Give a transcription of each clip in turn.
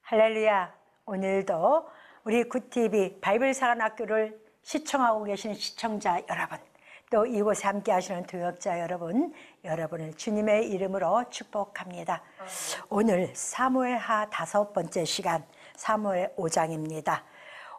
할렐루야. 오늘도 우리 굿TV 바이블사관학교를 시청하고 계신 시청자 여러분, 또 이곳에 함께 하시는 동역자 여러분, 여러분을 주님의 이름으로 축복합니다. 오늘 사무엘하 5번째 시간, 사무엘 5장입니다.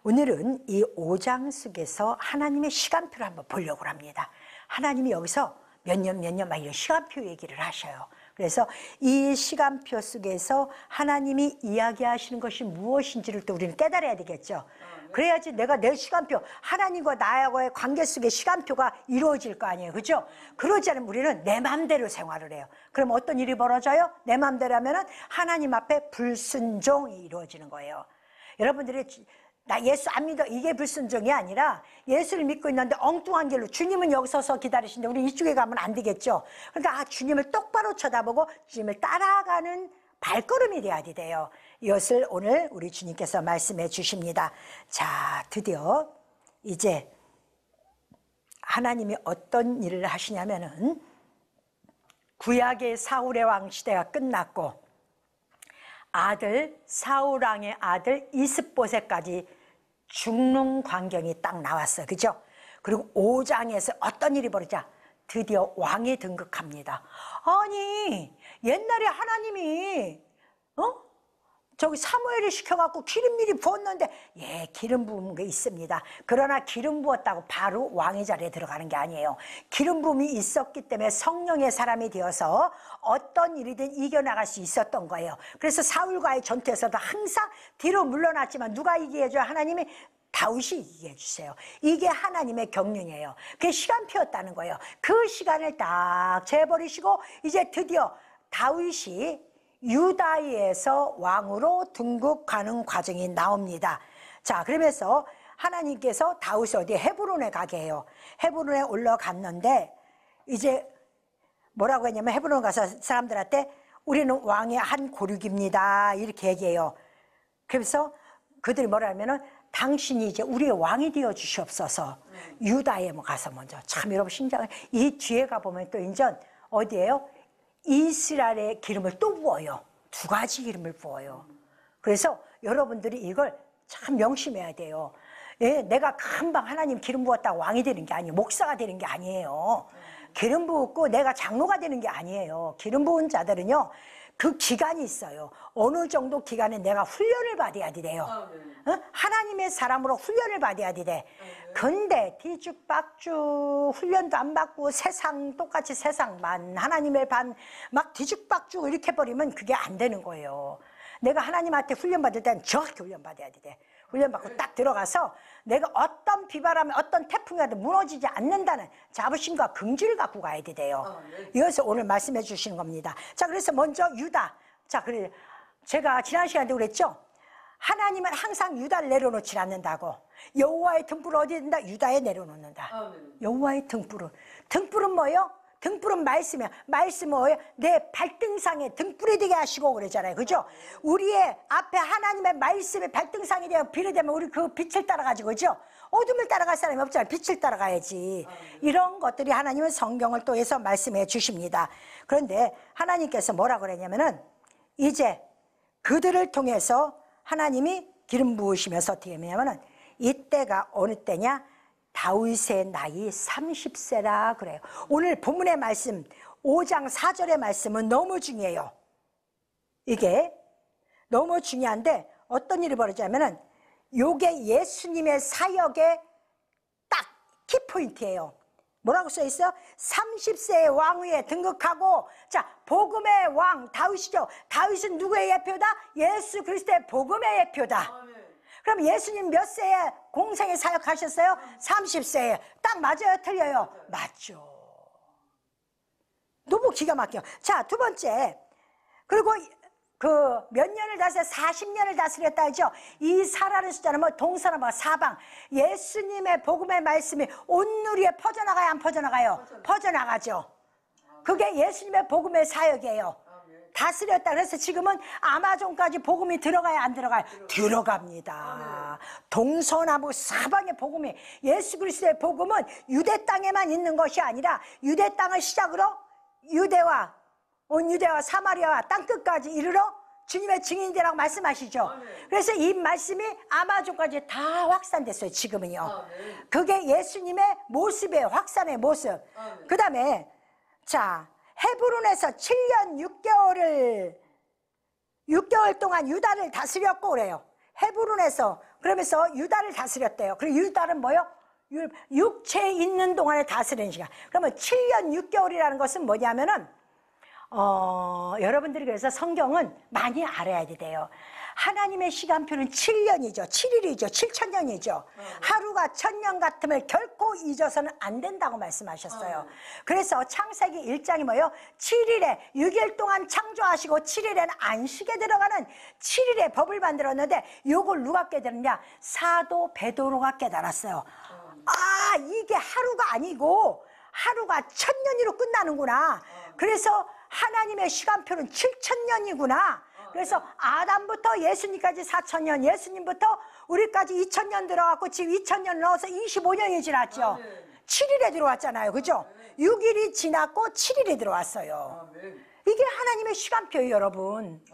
오늘은 이 5장 속에서 하나님의 시간표를 한번 보려고 합니다. 하나님이 여기서 몇 년 막 이런 시간표 얘기를 하셔요. 그래서 이 시간표 속에서 하나님이 이야기하시는 것이 무엇인지를 또 우리는 깨달아야 되겠죠. 그래야지 내가 내 시간표, 하나님과 나하고의 관계 속의 시간표가 이루어질 거 아니에요. 그죠? 그러지 않으면 우리는 내 마음대로 생활을 해요. 그럼 어떤 일이 벌어져요? 내 마음대로 하면은 하나님 앞에 불순종이 이루어지는 거예요. 여러분들이 나 예수 안 믿어, 이게 불순종이 아니라 예수를 믿고 있는데 엉뚱한 길로, 주님은 여기 서서 기다리시는데 우리 이쪽에 가면 안 되겠죠. 그러니까 주님을 똑바로 쳐다보고 주님을 따라가는 발걸음이 돼야 돼요. 이것을 오늘 우리 주님께서 말씀해 주십니다. 자, 드디어 이제 하나님이 어떤 일을 하시냐면은 구약의 사울의 왕 시대가 끝났고 아들 사울왕의 아들 이스보셋까지 죽는 광경이 딱 나왔어요. 그죠? 그리고 5장에서 어떤 일이 벌어지자 드디어 왕이 등극합니다. 아니 옛날에 하나님이 저기 사무엘을 시켜갖고 기름 미리 부었는데, 예, 기름 부은 게 있습니다. 그러나 기름 부었다고 바로 왕의 자리에 들어가는 게 아니에요. 기름 부음이 있었기 때문에 성령의 사람이 되어서 어떤 일이든 이겨나갈 수 있었던 거예요. 그래서 사울과의 전투에서도 항상 뒤로 물러났지만 누가 이기게 해줘요? 하나님이 다윗이 이기게 해주세요. 이게 하나님의 경륜이에요. 그게 시간표였다는 거예요. 그 시간을 딱 재버리시고 이제 드디어 다윗이 유다에서 왕으로 등극하는 과정이 나옵니다. 자, 그러면서 하나님께서 다윗이 어디 헤브론에 가게 해요. 헤브론에 올라갔는데 이제 뭐라고 했냐면 헤브론 가서 사람들한테 우리는 왕의 한 고륙입니다 이렇게 얘기해요. 그래서 그들이 뭐라 하면은 당신이 이제 우리의 왕이 되어 주시옵소서. 유다에 가서 먼저, 참 여러분 신장을 이 뒤에 가보면 또 인전 어디예요? 이스라엘의 기름을 또 부어요. 2가지 기름을 부어요. 그래서 여러분들이 이걸 참 명심해야 돼요. 예, 내가 금방 하나님 기름 부었다고 왕이 되는 게 아니에요. 목사가 되는 게 아니에요. 기름 부었고 내가 장로가 되는 게 아니에요. 기름 부은 자들은요, 그 기간이 있어요. 어느 정도 기간에 내가 훈련을 받아야 돼요. 하나님의 사람으로 훈련을 받아야 돼. 근데 뒤죽박죽 훈련도 안 받고 세상 똑같이 세상만 하나님의 반 막 뒤죽박죽 이렇게 버리면 그게 안 되는 거예요. 내가 하나님한테 훈련 받을 때는 정확히 훈련 받아야 돼. 훈련 받고 딱 들어가서 내가 어떤 비바람에 어떤 태풍이 와도 무너지지 않는다는 자부심과 긍지를 갖고 가야 돼요. 이것을 오늘 말씀해 주시는 겁니다. 자, 그래서 먼저 유다. 자, 그래 제가 지난 시간에 그랬죠. 하나님은 항상 유다를 내려놓지 않는다고. 여호와의 등불은 어디에 있는다? 유다에 내려놓는다. 여호와의 등불은 뭐예요? 등불은 말씀이야. 말씀은 뭐예요? 내 발등상에 등불이 되게 하시고 그러잖아요. 그죠? 우리의 앞에 하나님의 말씀의 발등상이 되어 비례되면 우리 그 빛을 따라가지고, 그죠? 어둠을 따라갈 사람이 없잖아요. 빛을 따라가야지. 이런 것들이 하나님은 성경을 통해서 말씀해 주십니다. 그런데 하나님께서 뭐라고 그랬냐면은 이제 그들을 통해서 하나님이 기름 부으시면서 어떻게 하냐면은 이때가 어느 때냐? 다윗의 나이 30세라 그래요. 오늘 본문의 말씀 5장 4절의 말씀은 너무 중요해요. 이게 너무 중요한데 어떤 일이 벌어지냐면은 요게 예수님의 사역의 딱 키포인트예요. 뭐라고 써 있어요? 30세의 왕위에 등극하고, 자, 복음의 왕 다윗이죠. 다윗은 누구의 예표다? 예수 그리스도의 복음의 예표다. 그럼 예수님 몇 세에 공생에 사역하셨어요? 30세에. 딱 맞아요? 틀려요? 맞죠. 너무 기가 막혀요. 자, 두 번째. 그리고 그 몇 년을 다스려 40년을 다스렸다 하죠. 이 사라는 숫자는 뭐 동서남북 사방, 예수님의 복음의 말씀이 온 누리에 퍼져나가요, 안 퍼져나가요? 퍼져나가죠. 그게 예수님의 복음의 사역이에요. 다스렸다. 그래서 지금은 아마존까지 복음이 들어가야 안 들어가요? 들어갑니다. 동서남북 사방의 복음이, 예수 그리스도의 복음은 유대 땅에만 있는 것이 아니라 유대 땅을 시작으로 유대와 온 유대와 사마리아와 땅끝까지 이르러 주님의 증인이라고 말씀하시죠. 그래서 이 말씀이 아마존까지 다 확산됐어요. 지금은요. 그게 예수님의 모습이에요. 확산의 모습. 그 다음에 자, 헤브론에서 7년 6개월 동안 유다를 다스렸고 그래요. 헤브론에서 그러면서 유다를 다스렸대요. 그리고 유다는 뭐요? 육체에 있는 동안에 다스리는 시간. 그러면 7년 6개월이라는 것은 뭐냐면은 여러분들이 그래서 성경은 많이 알아야 돼요. 하나님의 시간표는 7년이죠. 7일이죠. 7천년이죠. 하루가 1000년 같음을 결코 잊어서는 안 된다고 말씀하셨어요. 그래서 창세기 1장이 뭐예요? 7일에 6일 동안 창조하시고 7일에는 안식에 들어가는 7일의 법을 만들었는데 요걸 누가 깨달았냐? 사도 베드로가 깨달았어요. 아, 이게 하루가 아니고 하루가 1000년으로 끝나는구나. 그래서 하나님의 시간표는 7000년이구나. 그래서 아담부터 예수님까지 4000년, 예수님부터 우리까지 2000년 들어갔고 지금 2000년 넣어서 25년이 지났죠. 7일에 들어왔잖아요. 그죠? 6일이 지났고 7일이 들어왔어요. 이게 하나님의 시간표예요, 여러분.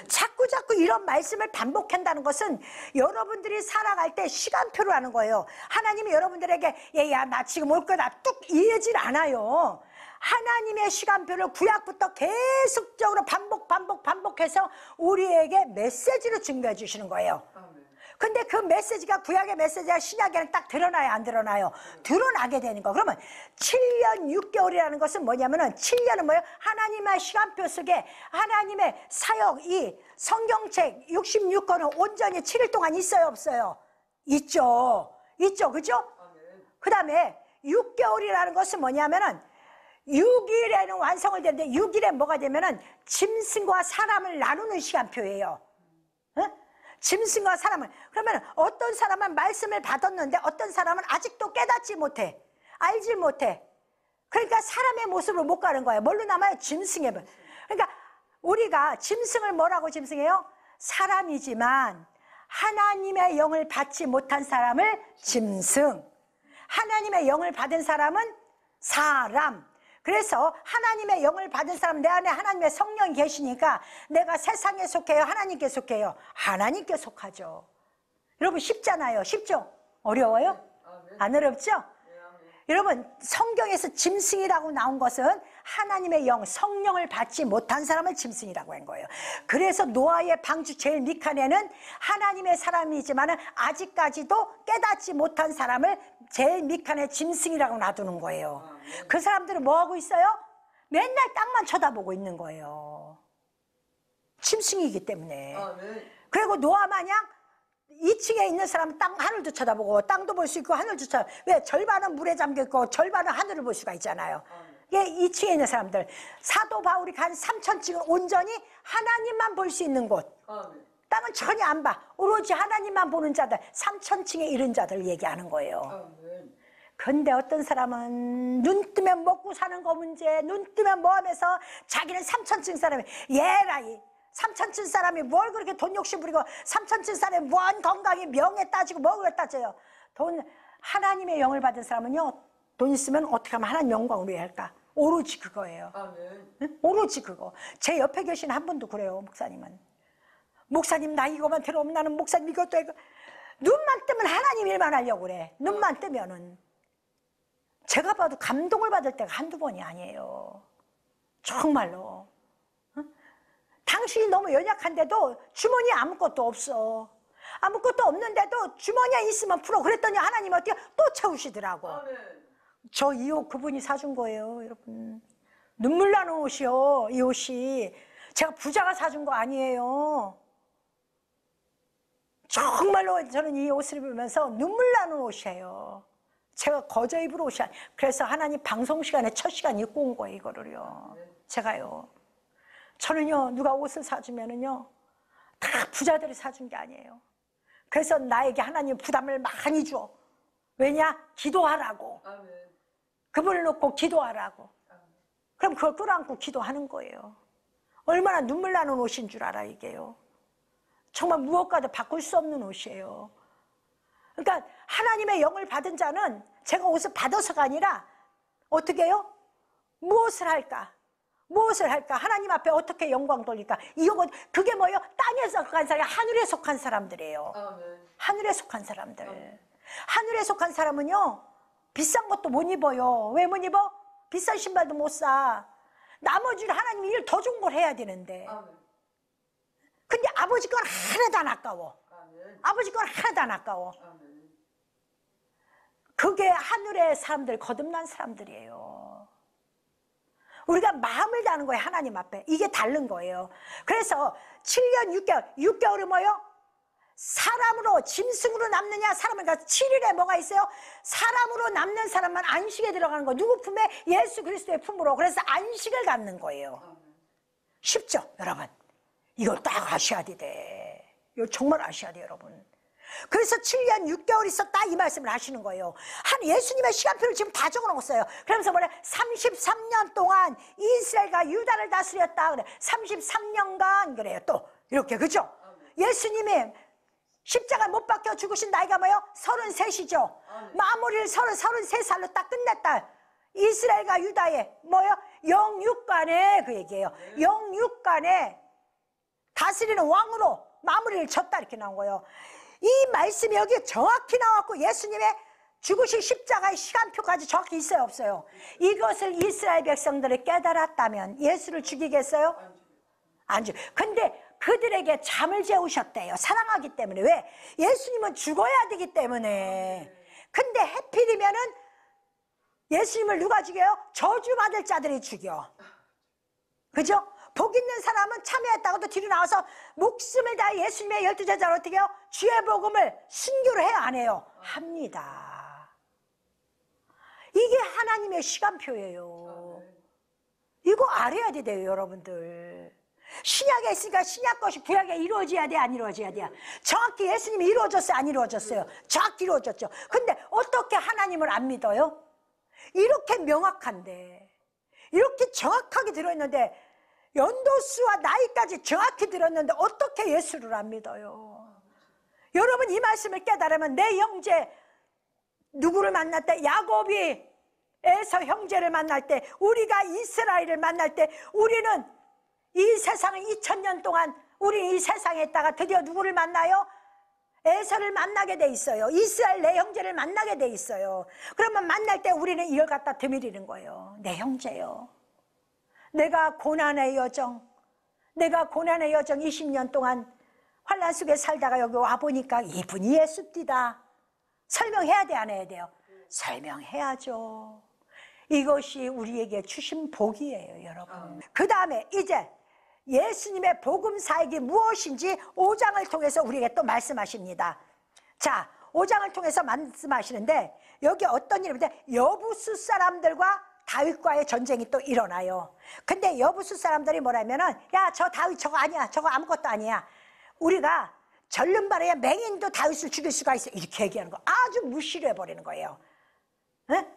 자꾸 이런 말씀을 반복한다는 것은 여러분들이 살아갈 때 시간표를 하는 거예요. 하나님이 여러분들에게 야, 나 지금 올 거다 뚝 이러질 않아요. 하나님의 시간표를 구약부터 계속적으로 반복해서 우리에게 메시지로 증거해 주시는 거예요. 근데 그 메시지가 구약의 메시지가 신약에는 딱 드러나요, 안 드러나요? 드러나게 되는 거. 그러면 7년 6개월이라는 것은 뭐냐면은 7년은 뭐예요? 하나님의 시간표 속에 하나님의 사역, 이 성경책 66권은 온전히 7일 동안 있어요, 없어요? 있죠. 그죠? 그 다음에 6개월이라는 것은 뭐냐면은 6일에는 완성을 되는데 6일에 뭐가 되면은 짐승과 사람을 나누는 시간표예요. 짐승과 사람을. 그러면 어떤 사람은 말씀을 받았는데 어떤 사람은 아직도 깨닫지 못해. 알지 못해. 그러니까 사람의 모습으로 못 가는 거예요. 뭘로 남아요? 짐승의 모습. 그러니까 우리가 짐승을 뭐라고 짐승해요? 사람이지만 하나님의 영을 받지 못한 사람을 짐승, 하나님의 영을 받은 사람은 사람. 그래서 하나님의 영을 받은 사람, 내 안에 하나님의 성령이 계시니까 내가 세상에 속해요? 하나님께 속해요? 하나님께 속하죠. 여러분 쉽잖아요. 쉽죠? 어려워요? 안 어렵죠? 여러분 성경에서 짐승이라고 나온 것은 하나님의 영, 성령을 받지 못한 사람을 짐승이라고 한 거예요. 그래서 노아의 방주 제일 밑칸 애는 하나님의 사람이지만 아직까지도 깨닫지 못한 사람을 제일 밑칸에 짐승이라고 놔두는 거예요. 그 사람들은 뭐 하고 있어요? 맨날 땅만 쳐다보고 있는 거예요. 짐승이기 때문에. 그리고 노아 마냥 2층에 있는 사람은 땅 하늘도 쳐다보고 땅도 볼 수 있고 하늘도 쳐다보고, 왜? 절반은 물에 잠겨있고 절반은 하늘을 볼 수가 있잖아요. 이게 2층에 있는 사람들. 사도 바울이 간 3000층은 온전히 하나님만 볼 수 있는 곳. 땅은 전혀 안 봐. 오로지 하나님만 보는 자들, 3000층에 이른 자들 얘기하는 거예요. 근데 어떤 사람은 눈 뜨면 먹고 사는 거 문제, 눈 뜨면 뭐 하면서 자기는 3000층 사람이, 얘라이 3000층 사람이 뭘 그렇게 돈 욕심 부리고 3000층 사람이 뭔 건강이 명예 따지고 뭘 따져요. 하나님의 영을 받은 사람은요, 돈 있으면 어떻게 하면 하나님 영광을 위해 할까? 오로지 그거예요. 응? 오로지 그거. 제 옆에 계신 한 분도 그래요. 목사님은. 목사님 나 이거만 들어오면 나는 목사님 이것도 이거. 눈만 뜨면 하나님 일만 하려고 그래. 눈만 뜨면은. 제가 봐도 감동을 받을 때가 한두 번이 아니에요. 정말로. 당신이 너무 연약한데도 주머니에 아무것도 없어. 아무것도 없는데도 주머니에 있으면 풀어. 그랬더니 하나님 어떻게 또 채우시더라고. 저 이 옷 그분이 사준 거예요, 여러분. 눈물 나는 옷이요, 이 옷이. 제가 부자가 사준 거 아니에요. 정말로 저는 이 옷을 입으면서 눈물 나는 옷이에요. 제가 거저 입을 옷이 아니에요. 그래서 하나님 방송 시간에 첫 시간 입고 온 거예요, 이거를요. 제가요. 저는요, 누가 옷을 사주면은요, 다 부자들이 사준 게 아니에요. 그래서 나에게 하나님 부담을 많이 줘. 왜냐? 기도하라고. 그분을 놓고 기도하라고. 그럼 그걸 끌어안고 기도하는 거예요. 얼마나 눈물 나는 옷인 줄 알아, 이게요. 정말 무엇과도 바꿀 수 없는 옷이에요. 그러니까 하나님의 영을 받은 자는 제가 옷을 받아서가 아니라 어떻게 해요? 무엇을 할까? 무엇을 할까? 하나님 앞에 어떻게 영광 돌릴까? 이거 그게 뭐예요? 땅에 속한 사람이 하늘에 속한 사람들이에요. 하늘에 속한 사람들. 하늘에 속한 사람은요, 비싼 것도 못 입어요. 왜 못 입어? 비싼 신발도 못 사. 나머지를 하나님이 일 더 좋은 걸 해야 되는데. 근데 아버지 건 하나도 안 아까워. 아버지 건 하나도 안 아까워. 그게 하늘의 사람들, 거듭난 사람들이에요. 우리가 마음을 다하는 거예요. 하나님 앞에. 이게 다른 거예요. 그래서 7년 6개월 6개월은 뭐예요? 사람으로, 짐승으로 남느냐, 사람은. 그러니까 7일에 뭐가 있어요? 사람으로 남는 사람만 안식에 들어가는 거. 누구 품에? 예수 그리스도의 품으로. 그래서 안식을 갖는 거예요. 쉽죠 여러분? 이걸 딱 아셔야 돼. 이거 정말 아셔야 돼요 여러분. 그래서 7년 6개월 있었다 이 말씀을 하시는 거예요. 한 예수님의 시간표를 지금 다 적어놓았어요. 그러면서 뭐래? 33년 동안 이스라엘과 유다를 다스렸다 그래. 33년간 그래요. 또 이렇게, 그죠? 예수님이 십자가 못 박혀 죽으신 나이가 뭐예요? 33이죠. 마무리를 33살로 딱 끝냈다. 이스라엘과 유다의 뭐예요? 영육간에, 그 얘기예요. 영육간에 다스리는 왕으로 마무리를 쳤다 이렇게 나온 거예요. 이 말씀이 여기 정확히 나왔고, 예수님의 죽으신 십자가의 시간표까지 정확히 있어요 없어요? 이것을 이스라엘 백성들이 깨달았다면 예수를 죽이겠어요? 안 죽. 근데 그들에게 잠을 재우셨대요. 사랑하기 때문에. 왜? 예수님은 죽어야 되기 때문에. 근데 해필이면은 예수님을 누가 죽여요? 저주받을 자들이 죽여. 그죠? 복 있는 사람은 참여했다고도 뒤로 나와서 목숨을 다해 예수님의 12제자를 어떻게 해요? 주의 복음을 순교를 해요 안 해요? 합니다. 이게 하나님의 시간표예요. 이거 알아야 돼요 여러분들. 신약에 있으니까 신약 것이 구약에 이루어져야 돼 안 이루어져야 돼요? 정확히 예수님이 이루어졌어요 안 이루어졌어요? 정확히 이루어졌죠. 근데 어떻게 하나님을 안 믿어요? 이렇게 명확한데, 이렇게 정확하게 들어있는데, 연도수와 나이까지 정확히 들었는데 어떻게 예수를 안 믿어요? 여러분 이 말씀을 깨달으면 내 형제 누구를 만날 때, 야곱이 에서 형제를 만날 때, 우리가 이스라엘을 만날 때, 우리는 이 세상을 2000년 동안 우리 이 세상에 있다가 드디어 누구를 만나요? 에서를 만나게 돼 있어요. 이스라엘 내 형제를 만나게 돼 있어요. 그러면 만날 때 우리는 이걸 갖다 드미리는 거예요. 내 형제요. 내가 고난의 여정 20년 동안 환난 속에 살다가 여기 와보니까 이분이 예수띠다. 설명해야 돼 안 해야 돼요? 설명해야죠. 이것이 우리에게 주신 복이에요 여러분. 그 다음에 이제 예수님의 복음 사역이 무엇인지 5장을 통해서 우리에게 또 말씀하십니다. 자, 5장을 통해서 말씀하시는데 여기 어떤 일인데, 여부수 사람들과 다윗과의 전쟁이 또 일어나요. 근데 여부수 사람들이 뭐라면은, 야, 저 다윗 저거 아니야, 저거 아무것도 아니야, 우리가 절름발에 맹인도 다윗을 죽일 수가 있어, 이렇게 얘기하는 거. 아주 무시를 해버리는 거예요. 응?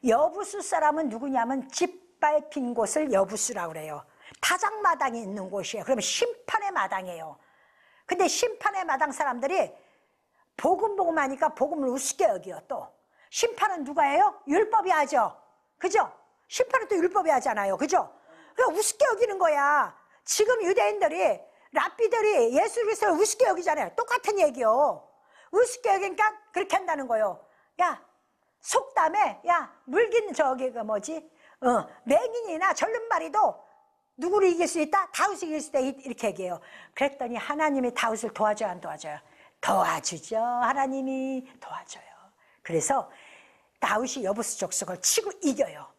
여부수 사람은 누구냐면 짓밟힌 곳을 여부수라고 그래요. 타작마당이 있는 곳이에요. 그러면 심판의 마당이에요. 근데 심판의 마당 사람들이 복음 하니까 복음을 우습게 여겨요. 또 심판은 누가 해요? 율법이 하죠. 그죠? 심판은 또 율법이 하잖아요. 그죠? 그냥 우습게 여기는 거야. 지금 유대인들이, 랍비들이 예수 그리스도를 우습게 여기잖아요. 똑같은 얘기요. 우습게 여기니까 그렇게 한다는 거예요. 야, 속담에, 야, 물긴 저기가 뭐지? 맹인이나 절름발이도 누구를 이길 수 있다? 다윗을 이길 수 있다. 이렇게 얘기해요. 그랬더니 하나님이 다윗을 도와줘요 안 도와줘요? 도와주죠. 하나님이 도와줘요. 그래서 다윗이 여부수 족속을 치고 이겨요.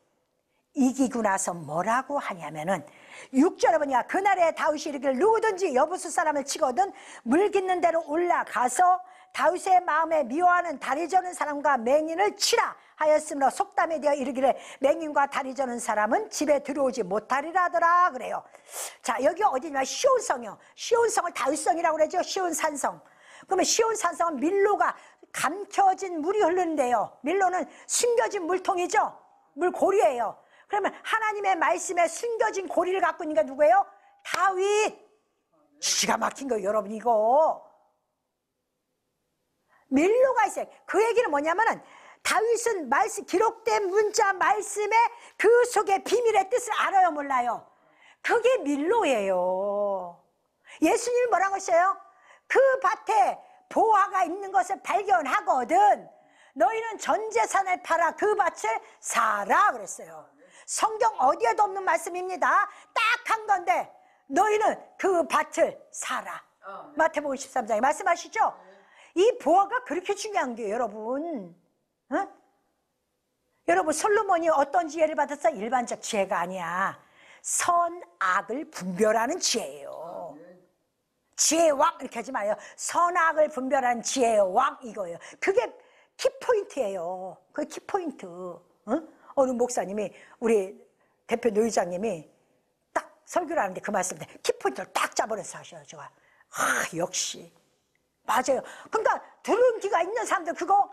이기고 나서 뭐라고 하냐면은 6절에 보니까 그날에 다윗이 이르기를 누구든지 여부수 사람을 치거든 물깃는 대로 올라가서 다윗의 마음에 미워하는 다리 저는 사람과 맹인을 치라 하였으므로 속담에 대어 이르기를 맹인과 다리 저는 사람은 집에 들어오지 못하리라 하더라 그래요. 자, 여기 어디냐? 시온성이요. 시온성을 다윗성이라고 그러죠. 시온산성. 그러면 시온산성은 밀로가 감켜진 물이 흐르는데요. 밀로는 숨겨진 물통이죠. 물고리예요. 그러면 하나님의 말씀에 숨겨진 고리를 갖고 있는 게 누구예요? 다윗. 기가 막힌 거예요 여러분. 이거 밀로가 있어요. 그 얘기는 뭐냐면은 다윗은 말씀, 기록된 문자 말씀에 그 속에 비밀의 뜻을 알아요 몰라요? 그게 밀로예요. 예수님이 뭐라고 했어요? 그 밭에 보화가 있는 것을 발견하거든 너희는 전 재산을 팔아 그 밭을 사라 그랬어요. 성경 어디에도 없는 말씀입니다. 딱 한 건데 너희는 그 밭을 사라. 마태복음 13장에 말씀하시죠? 이 보화가 그렇게 중요한 게 여러분. 응? 여러분 솔로몬이 어떤 지혜를 받았어? 일반적 지혜가 아니야. 선악을 분별하는 지혜예요. 지혜의 왕 이렇게 하지 마요. 선악을 분별하는 지혜의 왕 이거예요. 그게 키포인트예요. 그게 키포인트. 응? 어느 목사님이 우리 대표 노회장님이 딱 설교를 하는데 그 말씀 때 키포인트를 딱 잡아내서 하셔요. 제가 역시 맞아요. 그러니까 들은 귀가 있는 사람들 그거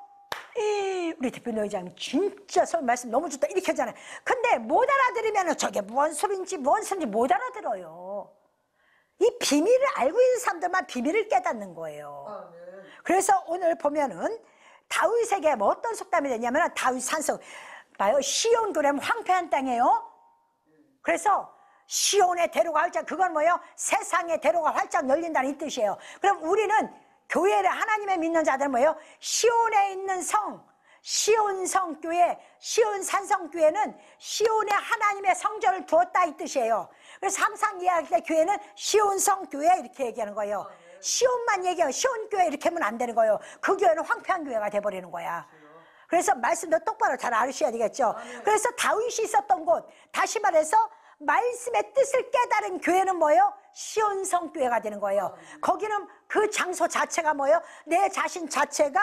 우리 대표 노회장님이 진짜 말씀 너무 좋다 이렇게 하잖아요. 근데 못 알아들으면 저게 뭔 소리인지 못 알아들어요. 이 비밀을 알고 있는 사람들만 비밀을 깨닫는 거예요. 그래서 오늘 보면은 다윗에게 뭐 어떤 속담이 되냐면 다윗 산성 봐요. 시온 그러면 황폐한 땅이에요. 그래서 시온의 대로가 활짝 그건 뭐예요? 세상의 대로가 활짝 열린다는 이 뜻이에요. 그럼 우리는 교회를 하나님의 믿는 자들은 뭐예요? 시온에 있는 성 시온성교회 시온산성교회는 시온에 하나님의 성전을 두었다 이 뜻이에요. 그래서 항상 이야기할 때 교회는 시온성교회 이렇게 얘기하는 거예요. 시온만 얘기하면 시온교회 이렇게 하면 안 되는 거예요. 그 교회는 황폐한 교회가 돼버리는 거야. 그래서 말씀도 똑바로 잘 알으셔야 되겠죠. 그래서 다윗이 있었던 곳 다시 말해서 말씀의 뜻을 깨달은 교회는 뭐예요? 시온성교회가 되는 거예요. 거기는 그 장소 자체가 뭐예요? 내 자신 자체가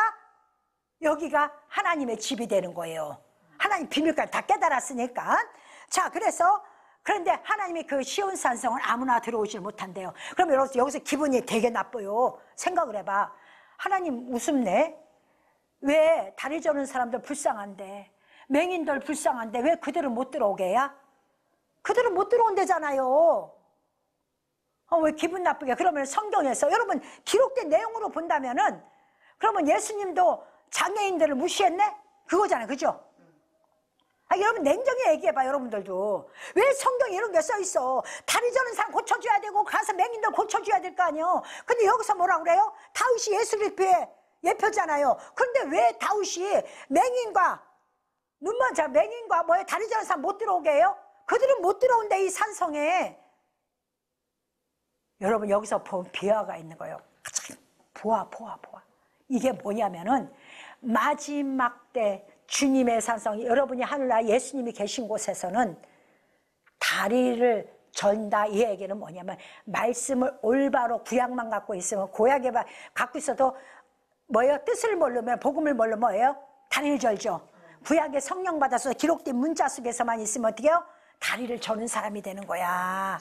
여기가 하나님의 집이 되는 거예요. 하나님 비밀까지 다 깨달았으니까. 자, 그런데 하나님이 그 시온산성을 아무나 들어오질 못한대요. 그럼 여기서 기분이 되게 나빠요. 생각을 해봐. 하나님 우습네. 왜 다리 저는 사람들 불쌍한데 맹인들 불쌍한데 왜 그들은 못 들어오게 해야? 그들은 못 들어온대잖아요. 왜 기분 나쁘게? 그러면 성경에서 여러분 기록된 내용으로 본다면은 그러면 예수님도 장애인들을 무시했네? 그거잖아요. 그죠? 여러분 냉정히 얘기해봐. 여러분들도 왜 성경에 이런 게 써있어? 다리 저는 사람 고쳐줘야 되고 가서 맹인들 고쳐줘야 될 거 아니에요. 근데 여기서 뭐라 그래요? 다윗이 예수 그리스도의 예표잖아요. 그런데 왜 다윗이 맹인과 다리 저는 사람 못 들어오게 해요? 그들은 못 들어온대 이 산성에. 여러분 여기서 보면 비화가 있는 거예요. 보아. 이게 뭐냐면은 마지막 때 주님의 산성 여러분이 하늘나라 예수님이 계신 곳에서는 다리를 전다 이 얘기는 뭐냐면 말씀을 올바로 구약만 갖고 있으면 구약에 갖고 있어도 뭐예요? 뜻을 모르면 복음을 모르면 뭐예요? 다리를 절죠. 구약에 성령 받아서 기록된 문자 속에서만 있으면 어떻게 해요? 다리를 저는 사람이 되는 거야.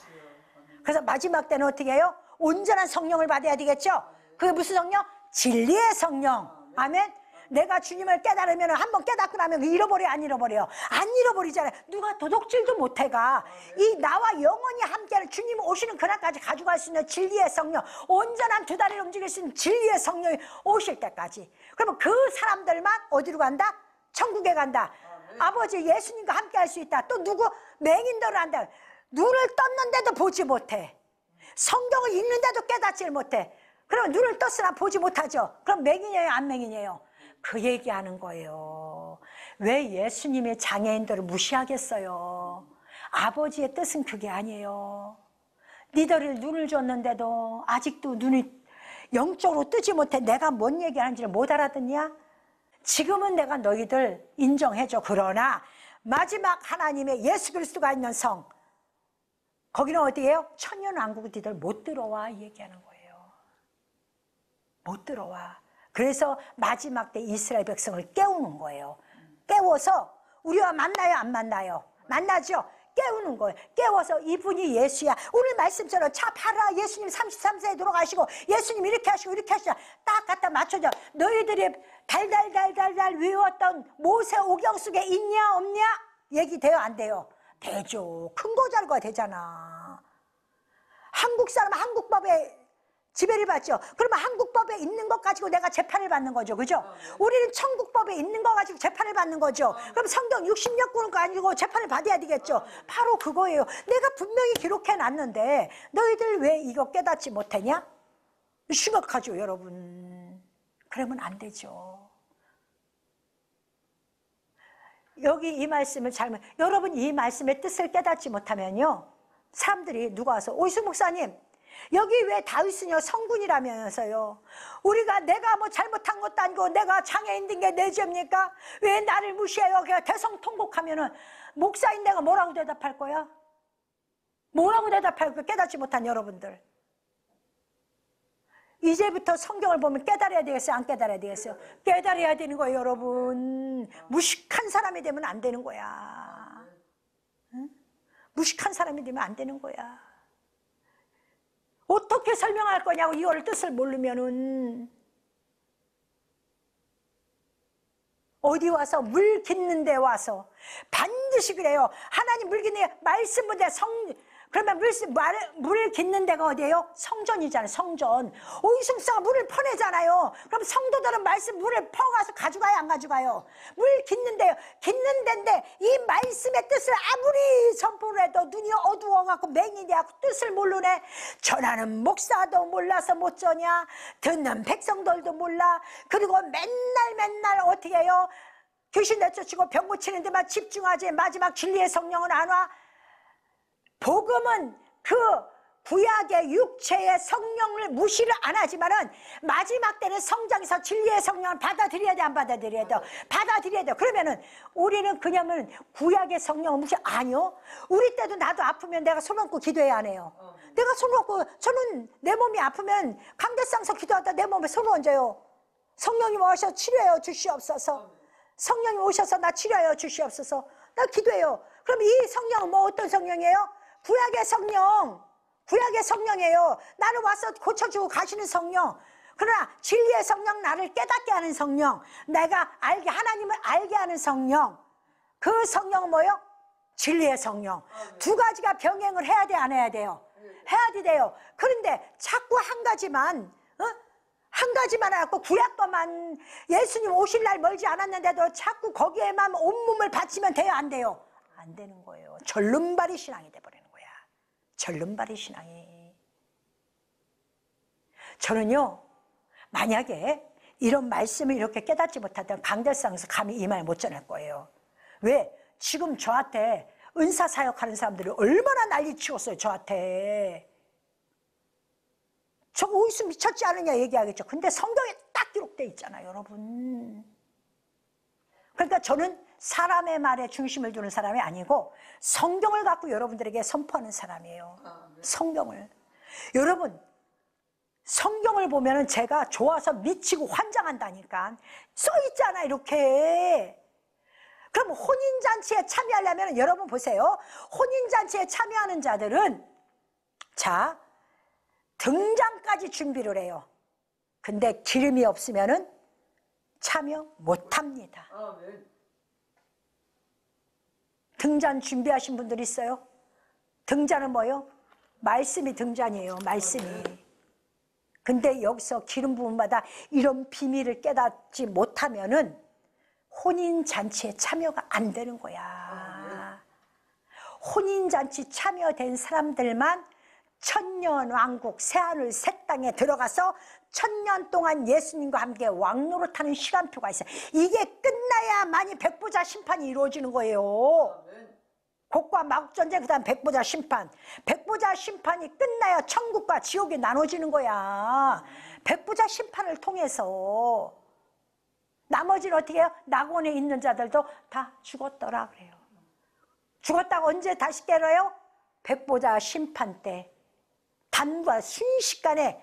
그래서 마지막 때는 어떻게 해요? 온전한 성령을 받아야 되겠죠? 그게 무슨 성령? 진리의 성령. 아멘. 내가 주님을 깨달으면 한번 깨닫고 나면 잃어버려 안 잃어버려? 안 잃어버리잖아요. 누가 도둑질도 못해가. 이 나와 영원히 함께하는 주님 오시는 그날까지 가져갈 수 있는 진리의 성령, 온전한 두 다리를 움직일 수 있는 진리의 성령이 오실 때까지. 그러면 그 사람들만 어디로 간다? 천국에 간다. 아버지 예수님과 함께할 수 있다. 또 누구? 맹인들을 한다. 눈을 떴는데도 보지 못해. 성경을 읽는데도 깨닫지를 못해. 그럼 눈을 떴으나 보지 못하죠. 그럼 맹인이에요 안 맹인이에요? 그 얘기하는 거예요. 왜 예수님의 장애인들을 무시하겠어요? 아버지의 뜻은 그게 아니에요. 니들을 눈을 줬는데도 아직도 눈이 영적으로 뜨지 못해. 내가 뭔 얘기하는지를 못 알아듣냐? 지금은 내가 너희들 인정해줘. 그러나 마지막 하나님의 예수 그리스도가 있는 성, 거기는 어디예요? 천년왕국 니들 못 들어와 이 얘기하는 거예요. 못 들어와. 그래서 마지막 때 이스라엘 백성을 깨우는 거예요. 깨워서 우리와 만나요 안 만나요? 만나죠. 깨우는 거예요. 깨워서 이분이 예수야. 오늘 말씀처럼 차 팔아. 예수님 33세에 돌아가시고 예수님 이렇게 하시고 이렇게 하시자. 딱 갖다 맞춰줘. 너희들이 달달달달달 외웠던 모세 오경 속에 있냐 없냐? 얘기 돼요 안 돼요? 되죠. 큰 거 잘가 되잖아. 한국 사람 한국법에 지배를 받죠. 그러면 한국법에 있는 것 가지고 내가 재판을 받는 거죠. 그죠? 우리는 천국법에 있는 거 가지고 재판을 받는 거죠. 그럼 성경 60몇 구는 가지고 재판을 받아야 되겠죠. 바로 그거예요. 내가 분명히 기록해 놨는데 너희들 왜 이거 깨닫지 못했냐? 심각하죠, 여러분. 그러면 안 되죠. 여기 이 말씀을 잘못, 여러분 이 말씀의 뜻을 깨닫지 못하면요, 사람들이 누가 와서 오이수 목사님, 여기 왜 다윗은요 성군이라면서요, 우리가 내가 뭐 잘못한 것도 아니고 내가 장애인 된 게 내 죄입니까? 왜 나를 무시해요? 그냥 대성통곡하면은 목사인 내가 뭐라고 대답할 거야? 뭐라고 대답할 거야? 깨닫지 못한 여러분들. 이제부터 성경을 보면 깨달아야 되겠어요? 안 깨달아야 되겠어요? 깨달아야 되는 거예요, 여러분. 무식한 사람이 되면 안 되는 거야. 응? 무식한 사람이 되면 안 되는 거야. 어떻게 설명할 거냐고, 이거를 뜻을 모르면은. 어디 와서 물 깃는 데 와서 반드시 그래요. 하나님 물 깃는 데 말씀 문제 그러면 물 깃는 데가 어디예요? 성전이잖아요. 성전. 오이승사가 물을 퍼내잖아요. 그럼 성도들은 말씀 물을 퍼가서 가져가요, 안 가져가요? 물 깃는 데요. 깃는 데인데 이 말씀의 뜻을 아무리 선포를 해도 눈이 어두워갖고 맹인이 돼갖고 뜻을 모르네. 전하는 목사도 몰라서 못 전냐, 듣는 백성들도 몰라. 그리고 맨날 어떻게 해요? 귀신 내쫓고 병 고치는 데만 집중하지 마지막 진리의 성령은 안 와. 복음은 그 구약의 육체의 성령을 무시를 안 하지만은 마지막 때는 성장에서 진리의 성령을 받아들여야 돼, 안 받아들여야 돼? 받아들여야 돼. 그러면은 우리는 그냥은 구약의 성령을 무시, 아니요. 우리 때도 나도 아프면 내가 손 얹고 기도해야 안 해요. 내가 손 얹고, 저는 내 몸이 아프면 강대상서 기도하다 내 몸에 손을 얹어요. 성령님 오셔서 치료해요 주시옵소서. 성령님 오셔서 나 치료해요 주시옵소서. 나 기도해요. 그럼 이 성령은 뭐 어떤 성령이에요? 구약의 성령, 구약의 성령이에요. 나를 와서 고쳐주고 가시는 성령. 그러나 진리의 성령, 나를 깨닫게 하는 성령, 내가 알게, 하나님을 알게 하는 성령. 그 성령은 뭐예요? 진리의 성령. 두 가지가 병행을 해야 돼, 안 해야 돼요? 해야 돼요. 그런데 자꾸 한 가지만 하고 구약 것만, 예수님 오실 날 멀지 않았는데도 자꾸 거기에만 온몸을 바치면 돼요, 안 돼요? 안 되는 거예요. 절름발이 신앙이 돼버리는 거야. 절름발이 신앙이. 저는요, 만약에 이런 말씀을 이렇게 깨닫지 못하던 강대상에서 감히 이 말 못 전할 거예요. 왜? 지금 저한테 은사 사역하는 사람들이 얼마나 난리치웠어요, 저한테. 저 오이수 미쳤지 않느냐 얘기하겠죠. 근데 성경에 딱 기록되어 있잖아요, 여러분. 그러니까 저는 사람의 말에 중심을 두는 사람이 아니고 성경을 갖고 여러분들에게 선포하는 사람이에요. 성경을. 여러분, 성경을 보면은 제가 좋아서 미치고 환장한다니까. 써 있잖아, 이렇게. 그럼 혼인잔치에 참여하려면 여러분 보세요. 혼인잔치에 참여하는 자들은 자, 등잔까지 준비를 해요. 근데 기름이 없으면은 참여 못합니다. 등잔 준비하신 분들 있어요? 등잔은 뭐예요? 말씀이 등잔이에요, 말씀이. 근데 여기서 기름 부음마다 이런 비밀을 깨닫지 못하면은 혼인잔치에 참여가 안 되는 거야. 혼인잔치 참여된 사람들만 천년왕국 새하늘 새 땅에 들어가서 천년 동안 예수님과 함께 왕노릇하는 시간표가 있어요. 이게 끝나야만이 백보자 심판이 이루어지는 거예요. 곡과 마국전쟁, 그 다음 백보자 심판. 백보자 심판이 끝나야 천국과 지옥이 나눠지는 거야. 백보자 심판을 통해서. 나머지는 어떻게 해요? 낙원에 있는 자들도 다 죽었더라 그래요. 죽었다가 언제 다시 깨어요? 백보자 심판 때. 단과 순식간에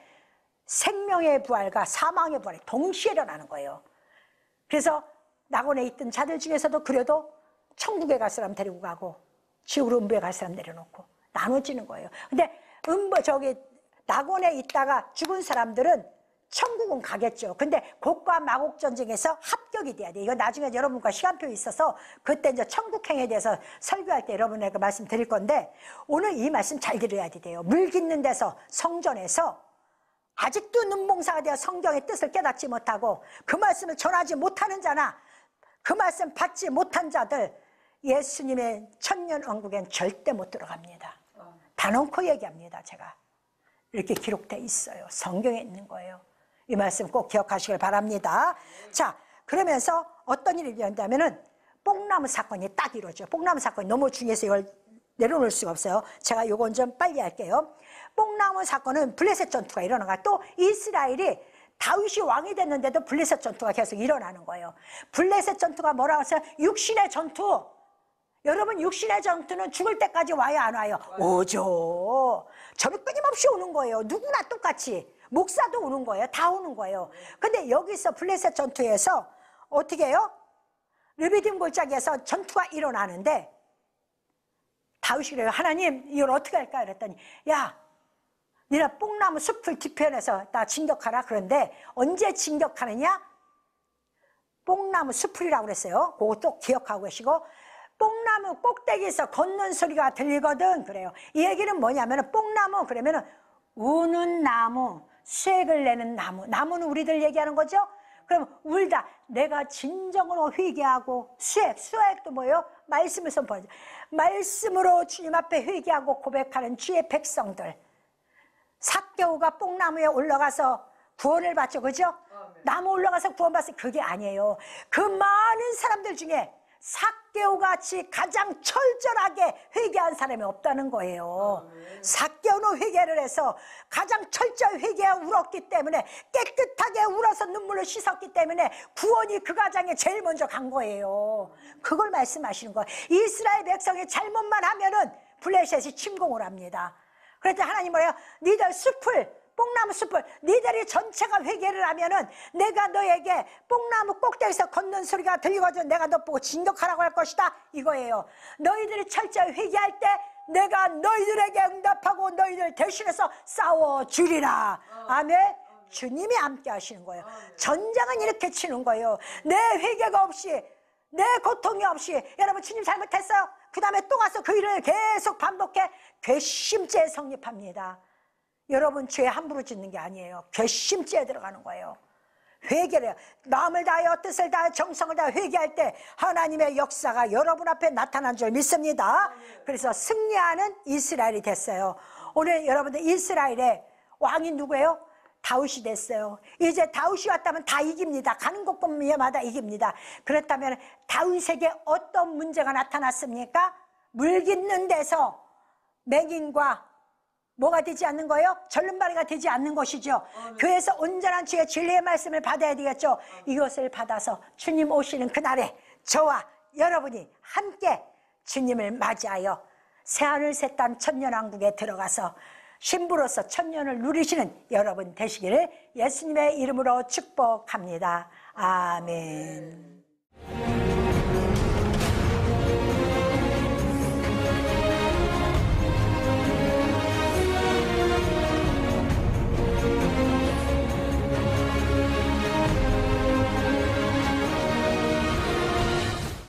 생명의 부활과 사망의 부활이 동시에 일어나는 거예요. 그래서 낙원에 있던 자들 중에서도 그래도 천국에 갈 사람 데리고 가고 지옥으로 음부에 갈 사람 내려놓고 나눠지는 거예요. 근데 낙원에 있다가 죽은 사람들은 천국은 가겠죠. 근데 곡과 마곡 전쟁에서 합격이 돼야 돼. 이거 나중에 여러분과 시간표 있어서 그때 이제 천국행에 대해서 설교할 때 여러분에게 말씀드릴 건데, 오늘 이 말씀 잘 들어야 돼요. 물 깃는 데서, 성전에서 아직도 눈봉사가 되어 성경의 뜻을 깨닫지 못하고 그 말씀을 전하지 못하는 자나 그 말씀 받지 못한 자들, 예수님의 천년왕국엔 절대 못 들어갑니다. 단언코 얘기합니다. 제가 이렇게 기록되어 있어요. 성경에 있는 거예요. 이 말씀 꼭 기억하시길 바랍니다. 자, 그러면서 어떤 일이 일어난다면은 뽕나무 사건이 딱 이루어져요. 뽕나무 사건이 너무 중요해서 이걸 내려놓을 수가 없어요. 제가 요건 좀 빨리 할게요. 뽕나무 사건은 블레셋 전투가 일어나가, 또 이스라엘이 다윗이 왕이 됐는데도 블레셋 전투가 계속 일어나는 거예요. 블레셋 전투가 뭐라고 해서 육신의 전투. 여러분, 육신의 전투는 죽을 때까지 와요, 안 와요? 오죠. 저는 끊임없이 오는 거예요. 누구나 똑같이. 목사도 오는 거예요. 다 오는 거예요. 근데 여기서 블레셋 전투에서 어떻게 해요? 르비딤 골짜기에서 전투가 일어나는데 다윗이 그래요. 하나님, 이걸 어떻게 할까? 그랬더니, 야, 니네 뽕나무 숲을 뒤편에서 나 진격하라. 그런데 언제 진격하느냐? 뽕나무 숲이라고 그랬어요. 그것도 기억하고 계시고, 뽕나무 꼭대기에서 걷는 소리가 들리거든. 그래요. 이 얘기는 뭐냐면, 뽕나무, 그러면은 우는 나무, 수액을 내는 나무. 나무는 우리들 얘기하는 거죠? 그럼 울다. 내가 진정으로 회개하고, 수액도 뭐예요? 말씀을 선포하죠. 말씀으로 주님 앞에 회개하고 고백하는 주의 백성들. 삭개오가 뽕나무에 올라가서 구원을 받죠. 그죠? 나무 올라가서 구원받았어요. 그게 아니에요. 그 많은 사람들 중에 삭개오같이 가장 철저하게 회개한 사람이 없다는 거예요. 삭개오는 회개를 해서 가장 철저히 회개하고 울었기 때문에, 깨끗하게 울어서 눈물을 씻었기 때문에 구원이 그 가정에 제일 먼저 간 거예요. 그걸 말씀하시는 거예요. 이스라엘 백성이 잘못만 하면은 블레셋이 침공을 합니다. 그랬더니 하나님 뭐래요? 니들 숲을, 뽕나무 숲을, 니들이 전체가 회개를 하면은 내가 너에게 뽕나무 꼭대기에서 걷는 소리가 들리거든. 내가 너 보고 진격하라고 할 것이다. 이거예요. 너희들이 철저히 회개할 때 내가 너희들에게 응답하고 너희들 대신해서 싸워주리라. 아멘. 주님이 함께 하시는 거예요. 전쟁은 이렇게 치는 거예요. 내 회개가 없이, 내 고통이 없이, 여러분 주님 잘못했어요? 그 다음에 또 가서 그 일을 계속 반복해. 괘씸죄에 성립합니다. 여러분, 죄 함부로 짓는 게 아니에요. 괘씸죄에 들어가는 거예요. 회개를 해요. 마음을 다하여 뜻을 다하여 정성을 다하여 회개할 때 하나님의 역사가 여러분 앞에 나타난 줄 믿습니다. 그래서 승리하는 이스라엘이 됐어요. 오늘 여러분들 이스라엘의 왕이 누구예요? 다윗이 됐어요. 이제 다윗이 왔다면 다 이깁니다. 가는 곳마다 이깁니다. 그렇다면 다윗에게 어떤 문제가 나타났습니까? 물 깃는 데서 맹인과 뭐가 되지 않는 거예요? 절름발이가 되지 않는 것이죠. 교회에서 온전한 주의 진리의 말씀을 받아야 되겠죠. 이것을 받아서 주님 오시는 그날에 저와 여러분이 함께 주님을 맞이하여 새하늘 새 땅 천년왕국에 들어가서 신부로서 천년을 누리시는 여러분 되시기를 예수님의 이름으로 축복합니다. 아멘.